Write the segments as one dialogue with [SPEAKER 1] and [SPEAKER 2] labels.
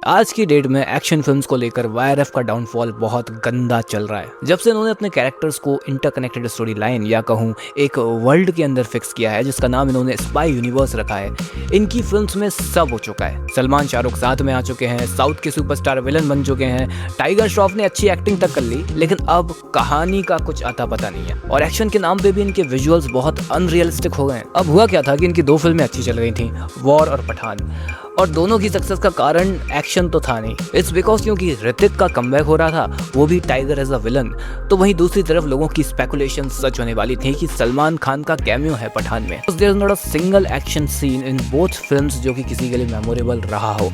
[SPEAKER 1] आज की डेट में एक्शन फिल्म्स को लेकर वाईआरएफ का डाउनफॉल बहुत गंदा चल रहा है। जब से इन्होंने अपने कैरेक्टर्स को इंटरकनेक्टेड स्टोरी लाइन या कहूँ एक वर्ल्ड के अंदर फिक्स किया है, जिसका नाम इन्होंने स्पाई यूनिवर्स रखा है, इनकी फिल्म्स में सब हो चुका है। सलमान शाहरुख साथ में आ चुके हैं, साउथ के सुपरस्टार विलन बन चुके हैं, टाइगर श्रॉफ ने अच्छी एक्टिंग तक कर ली, लेकिन अब कहानी का कुछ अता पता नहीं है। और एक्शन के नाम पे भी इनके विजुअल्स बहुत अनरियलिस्टिक हो गए। अब हुआ क्या था कि इनकी दो फिल्में अच्छी चल रही थी, वॉर और पठान, और दोनों की सक्सेस का कारण एक्शन तो था नहीं। इट्स बिकॉज क्योंकि ऋतिक का कमबैक हो रहा था, वो भी टाइगर एज अ विलन। तो वहीं दूसरी तरफ लोगों की स्पेकुलेशन सच होने वाली थी कि सलमान खान का कैमियो है पठान में। There is not a single action scene in both films जो कि किसी के लिए मेमोरेबल रहा हो।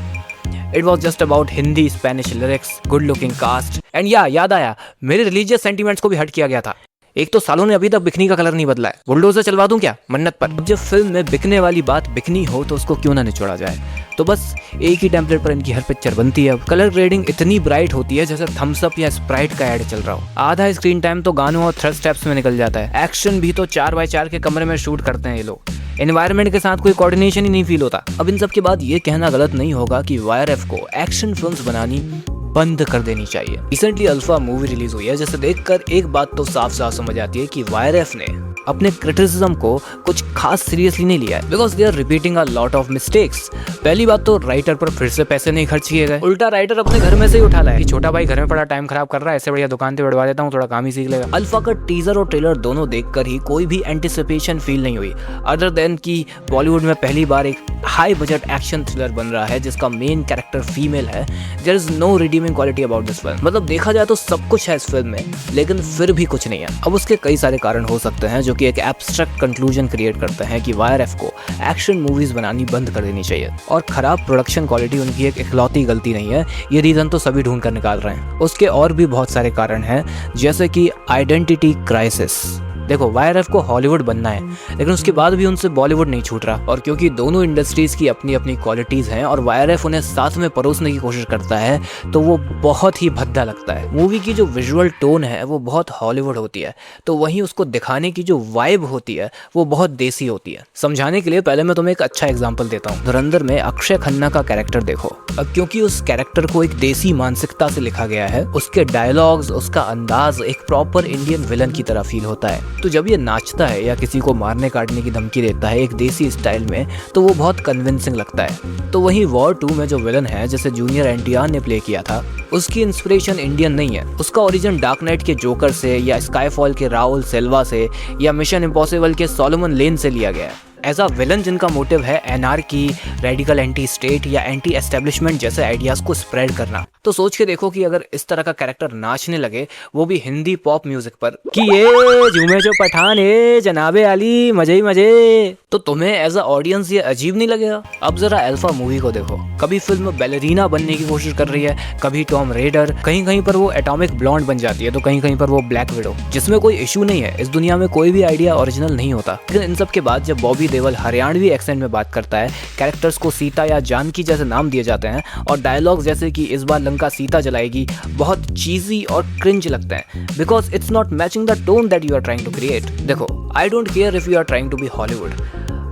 [SPEAKER 1] It was just about Hindi Spanish lyrics, good looking cast and याद आया, मेरे रिलीजियस सेंटिमेंट्स को भी हट किया गया था। एक तो सालों ने अभी तक बिकनी का कलर नहीं बदला है, बुलडोजर चलवा दूं क्या मन्नत पर। जब फिल्म में बिकने वाली बात बिकनी हो तो उसको क्यों ना निचोड़ा जाए। तो बस एक ही टेम्पलेट पर इनकी हर पिक्चर बनती है। अब कलर ग्रेडिंग इतनी ब्राइट होती है जैसे थम्स अप या स्प्राइट का ऐड चल रहा हो। आधा स्क्रीन टाइम तो गानों और थ्रस्ट स्टेप्स में निकल जाता है। एक्शन भी तो 4x4 के कमरे में शूट करते हैं ये लोग। एनवायरनमेंट के साथ कोई कोऑर्डिनेशन ही नहीं फील होता। अब इन सब के बाद ये कहना गलत नहीं होगा कि वाईआरएफ को एक्शन फिल्म्स बनानी बंद कर देनी चाहिए। रिसेंटली अल्फा मूवी रिलीज हुई है, जिसे देखकर एक बात तो साफ साफ समझ आती है कि वाईआरएफ ने अपने क्रिटिसिज्म को कुछ खास सीरियसली नहीं लिया है, because they are repeating a lot of mistakes. पहली बात तो राइटर पर फिर से पैसे नहीं खर्च किए गए, उल्टा राइटर अपने घर में से ही उठा लाया कि छोटा भाई घर में पड़ा टाइम खराब कर रहा है, ऐसे बढ़िया दुकान पे बढ़वा देता हूँ, थोड़ा काम ही सीख लेगा। अल्फा का टीजर और ट्रेलर दोनों देखकर ही कोई भी एंटिसिपेशन फील नहीं हुई, अदर देन कि बॉलीवुड में पहली बार एक हाई बजट एक्शन थ्रिलर बन रहा है जिसका मेन कैरेक्टर फीमेल है। There is no redeeming quality about this film. मतलब देखा जाए तो सब कुछ है इस फिल्म में, लेकिन फिर भी कुछ नहीं है। अब उसके कई सारे कारण हो सकते हैं जो कि एक एब्स्ट्रैक्ट कंक्लूजन क्रिएट करते हैं कि वाईआरएफ को एक्शन मूवीज बनानी बंद कर देनी चाहिए। और खराब प्रोडक्शन क्वालिटी उनकी एक इकलौती गलती नहीं है, ये रीजन तो सभी ढूंढ कर निकाल रहे हैं। उसके और भी बहुत सारे कारण हैं, जैसे कि आइडेंटिटी क्राइसिस। देखो, वाईआरएफ को हॉलीवुड बनना है, लेकिन उसके बाद भी उनसे बॉलीवुड नहीं छूट रहा। और क्योंकि दोनों इंडस्ट्रीज की अपनी अपनी क्वालिटीज हैं और वाईआरएफ उन्हें साथ में परोसने की कोशिश करता है, तो वो बहुत ही भद्दा लगता है। मूवी की जो विजुअल टोन है वो बहुत हॉलीवुड होती है, तो वहीं उसको दिखाने की जो वाइब होती है वो बहुत देसी होती है। समझाने के लिए पहले मैं तुम्हें एक अच्छा एग्जाम्पल देता हूँ। धुरंधर में अक्षय खन्ना का कैरेक्टर देखो। अब क्योंकि उस कैरेक्टर को एक देसी मानसिकता से लिखा गया है, उसके डायलॉग्स, उसका अंदाज एक प्रॉपर इंडियन विलन की तरह फील होता है। तो जब ये नाचता है या किसी को मारने काटने की धमकी देता है एक देसी स्टाइल में, तो वो बहुत कन्विंसिंग लगता है। तो वहीं वॉर 2 में जो विलन है, जैसे जूनियर एनटीआर ने प्ले किया था, उसकी इंस्पिरेशन इंडियन नहीं है। उसका ओरिजिन डार्क नाइट के जोकर से, या स्काईफॉल के राहुल सेल्वा से, या मिशन इम्पॉसिबल के सोलोमन लेन से लिया गया है। एज अ विलन जिनका मोटिव है एनार्की, रेडिकल एंटी स्टेट या एंटी एस्टेब्लिशमेंट जैसे आइडियाज को स्प्रेड करना। तो सोच के देखो कि अगर इस तरह का कैरेक्टर नाचने लगे, वो भी हिंदी पॉप म्यूजिक पर, कि ये झूमे जो पठान है जनाबे आली मजे ही मजे, तो तुम्हें एज अ ऑडियंस ये अजीब नहीं लगेगा? अब जरा अल्फा मूवी को देखो। कभी फिल्म बैलेरिना बनने की कोशिश कर रही है, कभी टॉम रेडर, कहीं कहीं पर वो एटॉमिक ब्लॉन्ड बन जाती है, तो कहीं कहीं पर वो ब्लैक विडो, जिसमें कोई इशू नहीं है। इस दुनिया में कोई भी आइडिया ओरिजिनल नहीं होता। लेकिन इन सब के बाद जब बॉबी देओल हरियाणवी एक्सेंट में बात करता है, कैरेक्टर्स को सीता या जानकी जैसे नाम दिए जाते हैं, और डायलॉग जैसे कि इस बार लंका सीता जलाएगी बहुत चीजी और क्रिंज लगते हैं, because it's not matching the tone that you are trying to create. देखो, I don't care if you are trying to be Hollywood,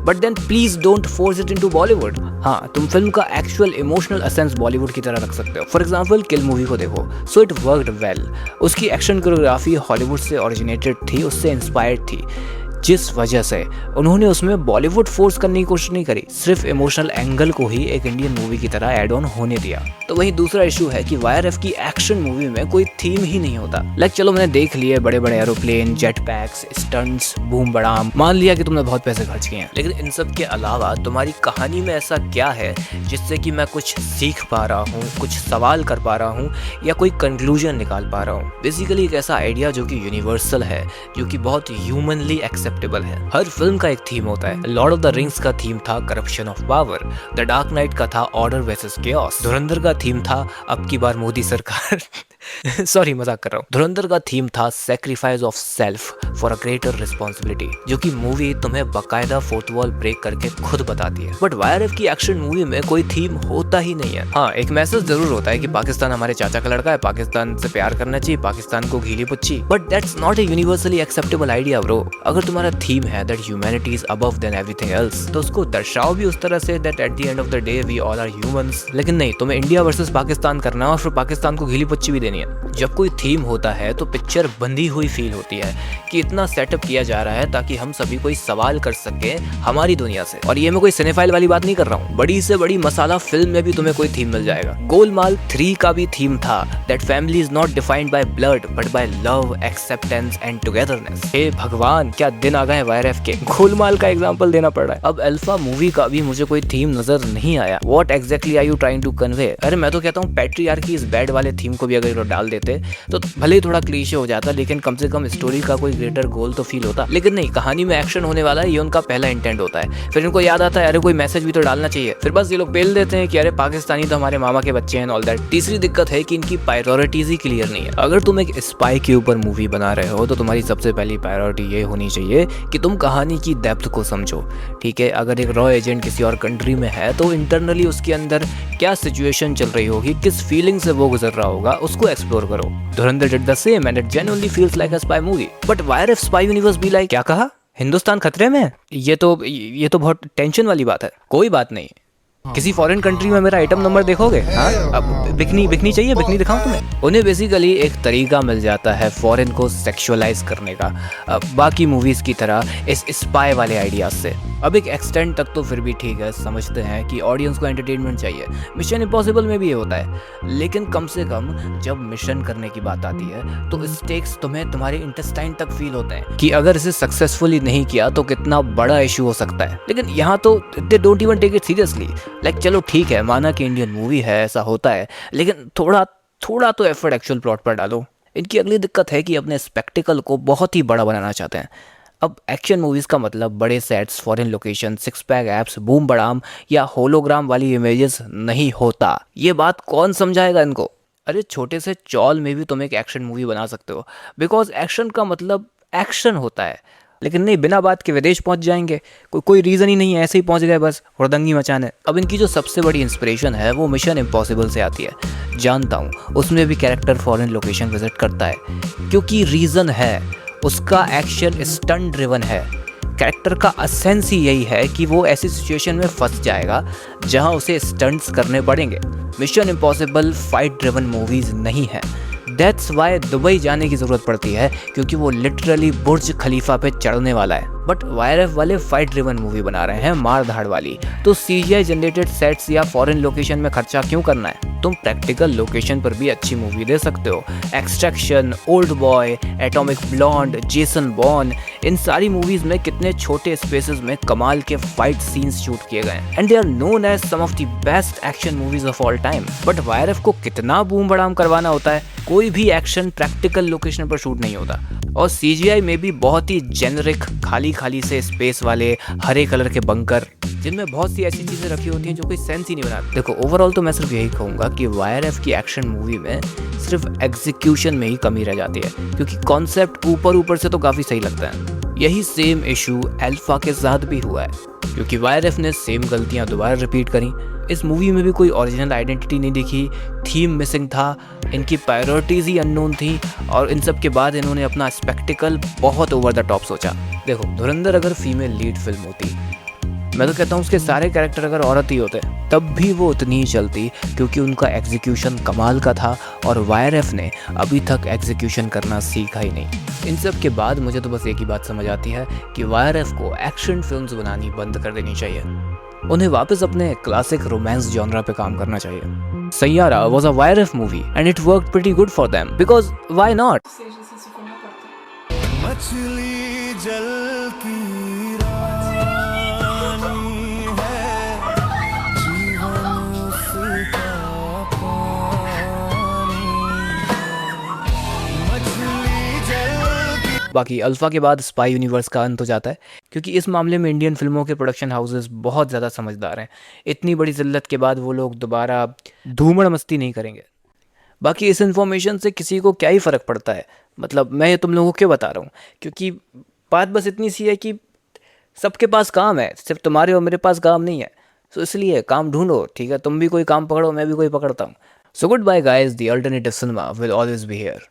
[SPEAKER 1] but then please don't force it into Bollywood. हाँ, तुम film का actual emotional essence Bollywood की तरह रख सकते हो। For example kill movie को देखो, सो इट वर्कड वेल। उसकी एक्शन कोरियोग्राफी हॉलीवुड से ओरिजिनेटेड थी, उससे इंस्पायर्ड थी, जिस वजह से उन्होंने उसमें बॉलीवुड फोर्स करने की कोशिश नहीं करी, सिर्फ इमोशनल एंगल को ही एक इंडियन मूवी की तरह ऐड ऑन होने दिया। तो वहीं दूसरा इशू है कि वाईआरएफ की एक्शन मूवी में कोई थीम ही नहीं होता। लाइक चलो, मैंने देख लिए बड़े बड़े aeroplane, jet packs, stunts, boom बड़ाम, मान लिया कि तुमने बहुत पैसे खर्च किए हैं, लेकिन इन सब के अलावा तुम्हारी कहानी में ऐसा क्या है जिससे कि मैं कुछ सीख पा रहा हूँ, कुछ सवाल कर पा रहा हूँ, या कोई कंक्लूजन निकाल पा रहा हूँ। बेसिकली एक ऐसा आइडिया जो कि यूनिवर्सल है, जो कि बहुत ह्यूमनली एक्सेप्टेबल है। हर फिल्म का एक थीम होता है। लॉर्ड ऑफ द रिंग्स का थीम था corruption of power, the dark night का था ऑर्डर वर्सेस केओस, धुरंधर का थीम था अब की बार मोदी सरकार सॉरी, मजाक कर रहा हूँ। धुरंधर का थीम था sacrifice of self for a greater responsibility, जो कि मूवी तुम्हें बकायदा फोर्थ वॉल ब्रेक करके खुद बताती है। बट वाईआरएफ की एक्शन मूवी में कोई थीम होता ही नहीं है। हाँ, एक मैसेज जरूर होता है कि पाकिस्तान हमारे चाचा का लड़का है, पाकिस्तान से प्यार करना चाहिए, पाकिस्तान को घीली पुच्छी, but that's not a universally acceptable idea bro. अगर तुम्हें तुम्हारा थीम है that humanity is above than everything else, तो उसको दर्शाओ भी उस तरह से that at the end of the day we all are humans. लेकिन नहीं, तुम्हें इंडिया वर्सेस पाकिस्तान करना है और फिर पाकिस्तान को गीली पच्ची भी देनी है। जब कोई थीम होता है तो पिक्चर बंधी हुई फील होती है कि इतना सेटअप किया जा रहा है ताकि हम सभी कोई सवाल कर सके हमारी दुनिया से। और ये मैं कोई सिनेफाइल वाली बात नहीं कर रहा हूँ, बड़ी से बड़ी मसाला फिल्म में भी तुम्हें कोई थीम मिल जाएगा। गोलमाल 3 का भी थीम था that family is not defined by blood but by love, acceptance and togetherness. हे भगवान, क्या दिन आ गए वायरएफ के, गोलमाल का एग्जांपल देना पड़ रहा है। अब अल्फा मूवी का भी मुझे कोई थीम नजर नहीं आया। What exactly are you trying to convey? अरे मैं तो कहता हूँ पैट्रियार्की इस बैड वाले थीम को भी अगर ये लोग डाल देते तो भले ही थोड़ा क्लीशे हो जाता, लेकिन कम से कम स्टोरी का कोई ग्रेटर गोल तो फील होता। लेकिन नहीं, कहानी में एक्शन होने वाला है, ये उनका पहला इंटेंट होता है। फिर इनको याद आता है अरे कोई मैसेज भी तो डालना चाहिए, फिर बस ये लोग पेल देते हैं कि अरे पाकिस्तानी तो हमारे मामा के बच्चे हैं ऑल दैट। तीसरी दिक्कत है कि इनकी प्रायोरिटीज ही क्लियर नहीं है। अगर तुम एक स्पाई के ऊपर मूवी बना रहे हो तो तुम्हारी सबसे पहली प्रायोरिटी ये होनी चाहिए कि तुम कहानी की डेप्थ को समझो। ठीक है, अगर एक रॉ एजेंट किसी और कंट्री में है तो इंटरनली उसके अंदर क्या सिचुएशन चल रही होगी, किस फीलिंग से वो गुजर रहा होगा, उसको एक्सप्लोर करो। धुरंधर did the same and it genuinely feels like a spy movie. But wire if spy universe be like, क्या कहा, हिंदुस्तान खतरे में है? ये तो बहुत टेंशन वाली बात है। कोई बात नहीं, किसी फॉरेन कंट्री में मेरा आइटम नंबर देखोगे? हाँ, अब बिकनी चाहिए, बिकनी दिखाऊं तुम्हें? उन्हें बेसिकली एक तरीका मिल जाता है फॉरेन को सेक्सुअलाइज करने का, बाकी मूवीज की तरह इस स्पाई वाले आइडियाज से। अब एक एक्सटेंड तक तो फिर भी ठीक है, समझते हैं कि ऑडियंस को एंटरटेनमेंट चाहिए। मिशन इम्पॉसिबल में भी ये होता है, लेकिन कम से कम जब मिशन करने की बात आती है तो स्टेक्स तुम्हें तुम्हारे इंटेस्टाइन तक फील होते हैं कि अगर इसे सक्सेसफुली नहीं किया तो कितना बड़ा इशू हो सकता है। लेकिन यहाँ तो they don't even take it seriously. Like चलो ठीक है, माना कि इंडियन मूवी है, ऐसा होता है, लेकिन थोड़ा तो एफर्ट एक्चुअल प्लॉट पर डालो। इनकी अगली दिक्कत है कि अपने स्पेक्टिकल को बहुत ही बड़ा बनाना चाहते हैं। अब एक्शन मूवीज का मतलब बड़े sets, foreign location, six pack abs, boom बड़ाम या होलोग्राम वाली इमेजेस नहीं होता। ये बात कौन समझाएगा इनको? अरे छोटे से चौल में भी तुम एक एक्शन मूवी बना सकते हो, बिकॉज एक्शन का मतलब एक्शन होता है। लेकिन नहीं, बिना बात के विदेश पहुंच जाएंगे, कोई रीज़न ही नहीं है, ऐसे ही पहुंच गए बस हुड़दंगी मचाने। अब इनकी जो सबसे बड़ी इंस्पिरेशन है वो मिशन इम्पॉसिबल से आती है। जानता हूँ उसमें भी कैरेक्टर फॉरेन लोकेशन विजिट करता है, क्योंकि रीज़न है, उसका एक्शन स्टंट ड्रिवन है। कैरेक्टर का असेंस ही यही है कि वो ऐसी सिचुएशन में फंस जाएगा जहां उसे स्टंट्स करने पड़ेंगे। Mission impossible fight driven movies नहीं है। दैट्स वाई दुबई जाने की ज़रूरत पड़ती है, क्योंकि वो लिटरली बुर्ज खलीफा पे चढ़ने वाला है। बट वायरएफ वाले फाइट ड्रिवन मूवी बना रहे हैं, मार धाड़ वाली, तो सीजीआई जनरेटेड सेट्स या फॉरेन लोकेशन में खर्चा क्यों करना है? तुम प्रैक्टिकल लोकेशन पर भी अच्छी मूवी दे सकते हो। Extraction, Old Boy, Atomic Blonde, Jason Bourne, इन सारी मूवीज में कितने छोटे स्पेसेस में कमाल के फाइट सीन्स शूट किए गए and they are known as some of the best action movies of all time. But YRF को कितना बूम बड़ाम करवाना होता है, कोई भी एक्शन प्रैक्टिकल लोकेशन पर शूट नहीं होता। और सीजीआई में भी बहुत ही जेनरिक, खाली से स्पेस वाले हरे कलर के बंकर, जिनमें बहुत सी ऐसी चीजें रखी होती हैं जो कोई सेंस ही नहीं बनाती। देखो, ओवरऑल तो मैं सिर्फ यही कहूंगा कि वायरएफ की एक्शन मूवी में सिर्फ एग्जीक्यूशन में ही कमी रह जाती है, क्योंकि कॉन्सेप्ट ऊपर से तो काफी सही लगता है। यही सेम इशू अल्फा के साथ भी हुआ है, क्योंकि वायरएफ ने सेम गलतियां दोबारा रिपीट करी। इस मूवी में भी कोई ओरिजिनल आइडेंटिटी नहीं दिखी, थीम मिसिंग था, इनकी प्रायोरिटीज ही अननोन थी, और इन सब के बाद इन्होंने अपना स्पेक्टिकल बहुत ओवर द टॉप सोचा। देखो, धुरंधर अगर फीमेल लीड फिल्म होती, मैं तो कहता हूँ उसके सारे कैरेक्टर अगर औरत ही होते तब भी वो उतनी ही चलती, क्योंकि उनका एग्जीक्यूशन कमाल का था और वायरएफ ने अभी तक एग्जीक्यूशन करना सीखा ही नहीं। इन सब के बाद मुझे तो बस एक ही बात समझ आती है कि वायरएफ को एक्शन फिल्म्स बनानी बंद कर देनी चाहिए। उन्हें वापस अपने क्लासिक रोमांस जॉनरा पे काम करना चाहिए। Saiyaara was a YRF movie and it worked pretty good for them, because why not? मछली जल की बाकी अल्फा के बाद स्पाई यूनिवर्स का अंत हो जाता है, क्योंकि इस मामले में इंडियन फिल्मों के प्रोडक्शन हाउसेस बहुत ज़्यादा समझदार हैं। इतनी बड़ी जिल्लत के बाद वो लोग दोबारा धूमड़ मस्ती नहीं करेंगे। बाकी इस इन्फॉर्मेशन से किसी को क्या ही फ़र्क पड़ता है, मतलब मैं ये तुम लोगों को क्यों बता रहा हूँ, क्योंकि बात बस इतनी सी है कि सबके पास काम है, सिर्फ तुम्हारे और मेरे पास काम नहीं है। सो इसलिए काम ढूंढो, ठीक है? तुम भी कोई काम पकड़ो, मैं भी कोई पकड़ता हूँ। So good bye guys, the alternative cinema will always be here.